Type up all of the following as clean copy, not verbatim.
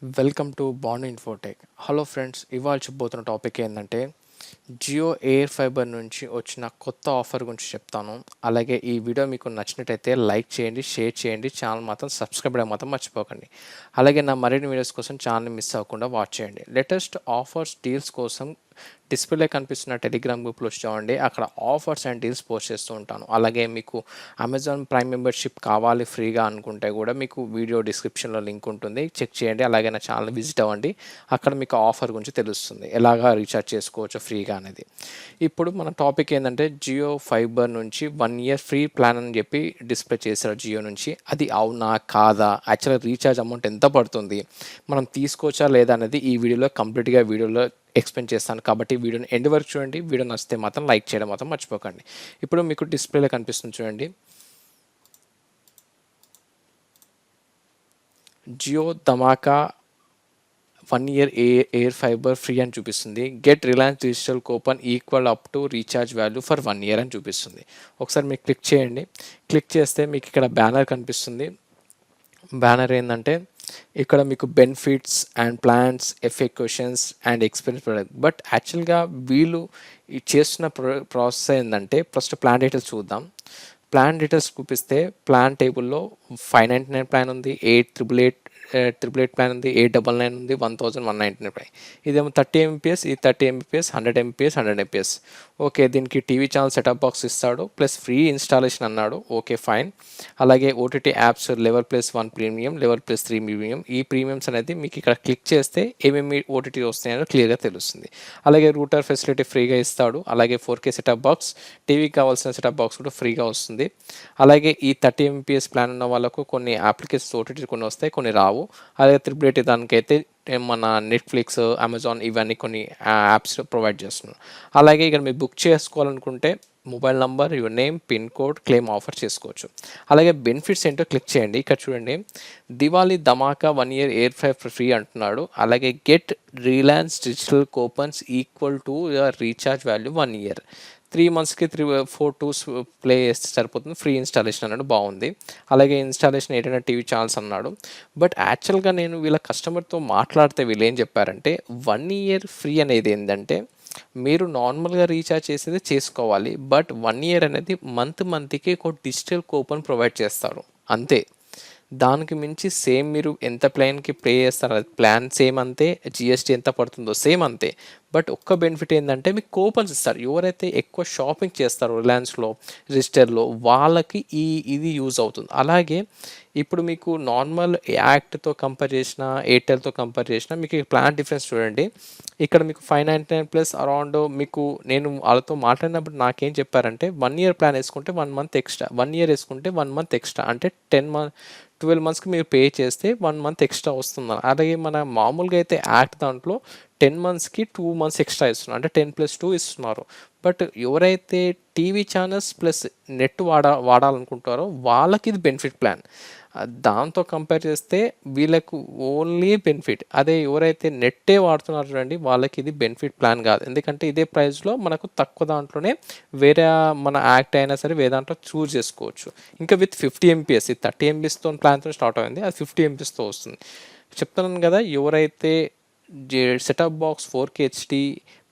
Welcome to bond Infotech. Hello friends, ఇవాళ చెప్పబోతున్న topic ఏంటంటే Jio air fibre నుంచి వచ్చిన కొత్త ఆఫర్ గురించి చెప్తాను. అలాగే ఈ వీడియో మీకు నచ్చినట్టయితే లైక్ చేయండి, షేర్ చేయండి, ఛానల్ మాత్రం సబ్స్క్రైబ్ చేయడం మాత్రం మర్చిపోకండి. అలాగే నా మరిన్ని వీడియోస్ కోసం ఛానల్ని మిస్ అవ్వకుండా వాచ్ చేయండి. లేటెస్ట్ ఆఫర్స్, డీల్స్ కోసం డిస్ప్లే కనిపిస్తున్న టెలిగ్రామ్ గ్రూప్లో చూడండి. అక్కడ ఆఫర్స్ అండ్ డీల్స్ పోస్ట్ చేస్తూ ఉంటాను. అలాగే మీకు అమెజాన్ ప్రైమ్ మెంబర్షిప్ కావాలి ఫ్రీగా అనుకుంటే కూడా మీకు వీడియో డిస్క్రిప్షన్లో లింక్ ఉంటుంది, చెక్ చేయండి. అలాగే నా ఛానల్ విజిట్ అవ్వండి, అక్కడ మీకు ఆఫర్ గురించి తెలుస్తుంది, ఎలాగా రీఛార్జ్ చేసుకోవచ్చు ఫ్రీగా అనేది. ఇప్పుడు మన టాపిక్ ఏంటంటే జియో ఫైబర్ నుంచి 1 year ఫ్రీ ప్లాన్ అని చెప్పి డిస్ప్లే చేశారు జియో నుంచి. అది అవునా కాదా, యాక్చువల్గా రీఛార్జ్ అమౌంట్ ఎంత పడుతుంది, మనం తీసుకోవచ్చా లేదా అనేది ఈ వీడియోలో కంప్లీట్గా ఎక్స్ప్లెయిన్ చేస్తాను. కాబట్టి వీడియోని ఎండ్ వరకు చూడండి. వీడియో నచ్చితే మాత్రం లైక్ చేయడం మాత్రం మర్చిపోకండి. ఇప్పుడు మీకు డిస్ప్లేలో కనిపిస్తుంది చూడండి, జియో ధమాకా 1 year ఎయిర్ ఫైబర్ ఫ్రీ అని చూపిస్తుంది. Get Reliance digital coupon equal up to recharge value for 1 year అని చూపిస్తుంది. ఒకసారి మీరు క్లిక్ చేయండి. క్లిక్ చేస్తే మీకు ఇక్కడ బ్యానర్ కనిపిస్తుంది. బ్యానర్ ఏంటంటే ఇక్కడ మీకు benefits and plans, effect questions and experience product. But యాక్చువల్గా వీళ్ళు చేస్తున్న ప్రాసెస్ ఏంటంటే ఫస్ట్ ప్లాన్ డీటెయిల్స్ చూద్దాం. ప్లాన్ డీటెయిల్స్ చూపిస్తే ప్లాన్ టేబుల్లో 599 ప్లాన్ ఉంది, 888 ప్లాన్ ఉంది, 899 ఉంది, 1199 ప్లాన్. ఇదేమో 30 MBPS, ఇది 30 MBPS, 100 MBPS, 100 MBPS. ఓకే, దీనికి టీవీ ఛానల్ సెటప్ బాక్స్ ఇస్తాడు, ప్లస్ ఫ్రీ ఇన్స్టాలేషన్ అన్నాడు. Okay fine. అలాగే OTT apps level +1 premium, level +3 premium. ఈ ప్రీమియమ్స్ అనేది మీకు ఇక్కడ క్లిక్ చేస్తే ఏమేమి ఓటీటీ వస్తున్నాయో క్లియర్గా తెలుస్తుంది. అలాగే రూటర్ ఫెసిలిటీ ఫ్రీగా ఇస్తాడు. అలాగే 4K సెటప్ బాక్స్, టీవీకి కావాల్సిన సెటప్ బాక్స్ కూడా ఫ్రీగా వస్తుంది. అలాగే ఈ 30 MBPS ప్లాన్ ఉన్న వాళ్ళకు కొన్ని అప్లికేషన్స్ ఓటీటీ కొన్ని వస్తాయి, కొన్ని రావు. అలాగే 888 దానికైతే మన నెట్ఫ్లిక్స్, అమెజాన్ ఇవన్నీ కొన్ని యాప్స్ ప్రొవైడ్ చేస్తున్నారు. అలాగే ఇక్కడ మీరు బుక్ చేసుకోవాలనుకుంటే mobile number, your name, pin code, claim offer చేసుకోవచ్చు. అలాగే బెనిఫిట్స్ ఏంటో క్లిక్ చేయండి. ఇక్కడ చూడండి, దివాళీ ధమాకా 1 year ఎయిర్ ఫైబర్ ఫ్రీ అంటున్నాడు. అలాగే get Reliance digital coupons equal to your recharge value 1 year. 3 monthsకి 4 2s play చేస్తే సరిపోతుంది. ఫ్రీ ఇన్స్టాలేషన్ అన్నాడు, బాగుంది. అలాగే ఇన్స్టాలేషన్ 800 టీవీ ఛానల్స్ అన్నాడు. బట్ యాక్చువల్గా నేను వీళ్ళ కస్టమర్తో మాట్లాడితే వీళ్ళు ఏం చెప్పారంటే 1 year ఫ్రీ అనేది ఏంటంటే మీరు నార్మల్గా రీఛార్జ్ చేసేది చేసుకోవాలి. బట్ 1 year అనేది మంత్కి ఒక డిజిటల్ కూపన్ ప్రొవైడ్ చేస్తారు అంతే. దానికి మించి సేమ్ మీరు ఎంత ప్లాన్కి పే చేస్తారో అది ప్లాన్ సేమ్ అంతే, జిఎస్టీ ఎంత పడుతుందో సేమ్ అంతే. బట్ ఒక్క బెనిఫిట్ ఏంటంటే మీకు కూపన్స్ ఇస్తారు. ఎవరైతే ఎక్కువ షాపింగ్ చేస్తారో రిలయన్స్లో, రిజిస్టర్లో, వాళ్ళకి ఇది యూజ్ అవుతుంది. అలాగే ఇప్పుడు మీకు నార్మల్ యాక్ట్తో కంపేర్ చేసిన, ఎయిర్టెల్తో కంపేర్ చేసిన మీకు ప్లాన్ డిఫరెన్స్ చూడండి. ఇక్కడ మీకు 599 ప్లస్ అరౌండ్ మీకు నేను వాళ్ళతో మాట్లాడినప్పుడు నాకేం చెప్పారంటే 1 year ప్లాన్ వేసుకుంటే 1 month ఎక్స్ట్రా, 1 year వేసుకుంటే 1 month ఎక్స్ట్రా, అంటే 12 monthsకి మీరు పే చేస్తే 1 month ఎక్స్ట్రా వస్తుంది. అలాగే మన మామూలుగా అయితే యాక్ట్ దాంట్లో 10 monthsకి 2 months ఎక్స్ట్రా ఇస్తున్నారు, అంటే 10+2 ఇస్తున్నారు. బట్ ఎవరైతే టీవీ ఛానల్స్ ప్లస్ నెట్ వాడాలనుకుంటారో వాళ్ళకి ఇది బెనిఫిట్ ప్లాన్. దాంతో కంపేర్ చేస్తే వీళ్ళకు ఓన్లీ బెనిఫిట్. అదే ఎవరైతే నెట్టే వాడుతున్నారో చూడండి, వాళ్ళకి ఇది బెనిఫిట్ ప్లాన్ కాదు. ఎందుకంటే ఇదే ప్రైస్లో మనకు తక్కువ దాంట్లోనే వేరే మన యాక్ట్ అయినా సరే వేరే దాంట్లో చూస్ చేసుకోవచ్చు. ఇంకా విత్ 50 MBPS, ఇది 30 MBPSతో ప్లాన్తో స్టార్ట్ అయింది, అది 50 MBPSతో వస్తుంది. చెప్తున్నాను కదా, ఎవరైతే setup box 4K HD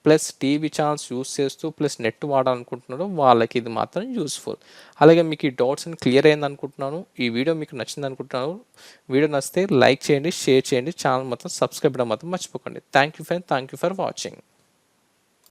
plus TV channels use చేస్తూ ప్లస్ నెట్ వాడాలనుకుంటున్నారో వాళ్ళకి ఇది మాత్రం యూస్ఫుల్. అలాగే మీకు ఈ డౌట్స్ అని క్లియర్ అయింది అనుకుంటున్నాను. ఈ వీడియో మీకు నచ్చింది అనుకుంటున్నాను. వీడియో నచ్చితే లైక్ చేయండి, షేర్ చేయండి, ఛానల్ మాత్రం సబ్స్క్రైబ్ చేయడం మాత్రం మర్చిపోకండి. Thank you for watching.